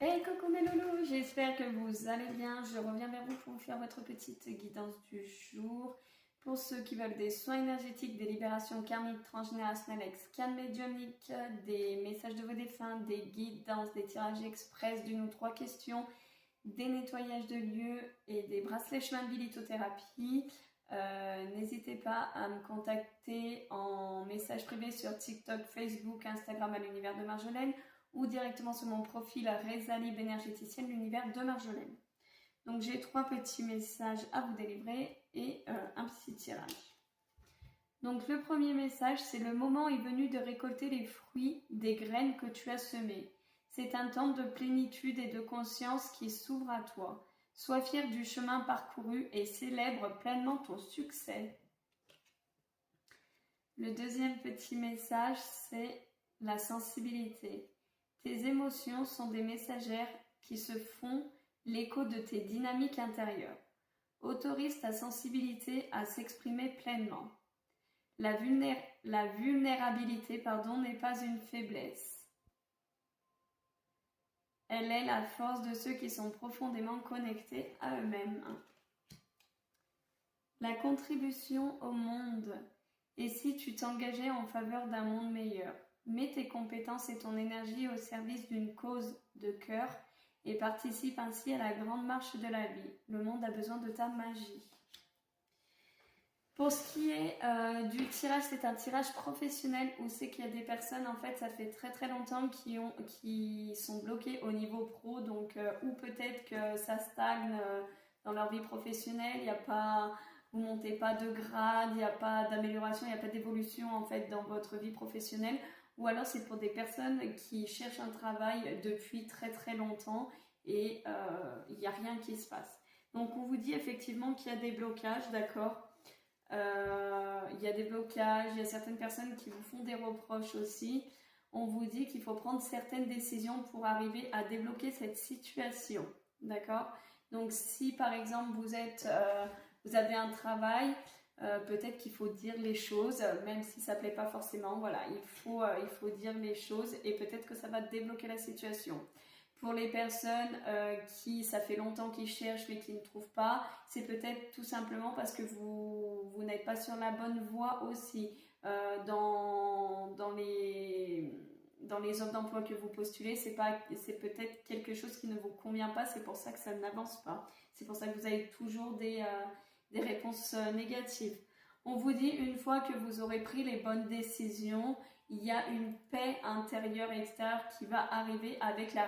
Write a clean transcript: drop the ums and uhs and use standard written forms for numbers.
Hey coucou mes loulous, j'espère que vous allez bien. Je reviens vers vous pour faire votre petite guidance du jour. Pour ceux qui veulent des soins énergétiques, des libérations karmiques transgénérationnelles avec scan médiumnique, des messages de vos défunts, des guidances, des tirages express d'une ou trois questions, des nettoyages de lieux et des bracelets chemin de vie lithothérapie. N'hésitez pas à me contacter en message privé sur TikTok, Facebook, Instagram à l'univers de Marjolaine ou directement sur mon profil Rezalib énergéticienne l'univers de Marjolaine. Donc j'ai trois petits messages à vous délivrer et un petit tirage. Donc le premier message, c'est: le moment est venu de récolter les fruits des graines que tu as semées. C'est un temps de plénitude et de conscience qui s'ouvre à toi. Sois fier du chemin parcouru et célèbre pleinement ton succès. Le deuxième petit message, c'est la sensibilité. Tes émotions sont des messagères qui se font l'écho de tes dynamiques intérieures. Autorise ta sensibilité à s'exprimer pleinement. La vulnérabilité n'est pas une faiblesse. Elle est la force de ceux qui sont profondément connectés à eux-mêmes. La contribution au monde. Et si tu t'engageais en faveur d'un monde meilleur? Mets tes compétences et ton énergie au service d'une cause de cœur et participe ainsi à la grande marche de la vie. Le monde a besoin de ta magie. Pour ce qui est du tirage, c'est un tirage professionnel où c'est qu'il y a des personnes, en fait, ça fait très très longtemps qui sont bloquées au niveau pro, donc ou peut-être que ça stagne dans leur vie professionnelle, il n'y a pas, vous montez pas de grade, il n'y a pas d'amélioration, il n'y a pas d'évolution en fait dans votre vie professionnelle, ou alors c'est pour des personnes qui cherchent un travail depuis très très longtemps et il n'y a rien qui se passe. Donc on vous dit effectivement qu'il y a des blocages, d'accord? Il y a des blocages, il y a certaines personnes qui vous font des reproches aussi. On vous dit qu'il faut prendre certaines décisions pour arriver à débloquer cette situation, d'accord? Donc si par exemple vous avez un travail, peut-être qu'il faut dire les choses, même si ça ne plaît pas forcément, voilà, il faut dire les choses et peut-être que ça va débloquer la situation. Pour les personnes qui, ça fait longtemps qu'ils cherchent mais qui ne trouvent pas, c'est peut-être tout simplement parce que vous n'êtes pas sur la bonne voie aussi. Dans les offres d'emploi que vous postulez, c'est peut-être quelque chose qui ne vous convient pas, c'est pour ça que ça n'avance pas. C'est pour ça que vous avez toujours des réponses négatives. On vous dit, une fois que vous aurez pris les bonnes décisions, il y a une paix intérieure et extérieure qui va arriver avec la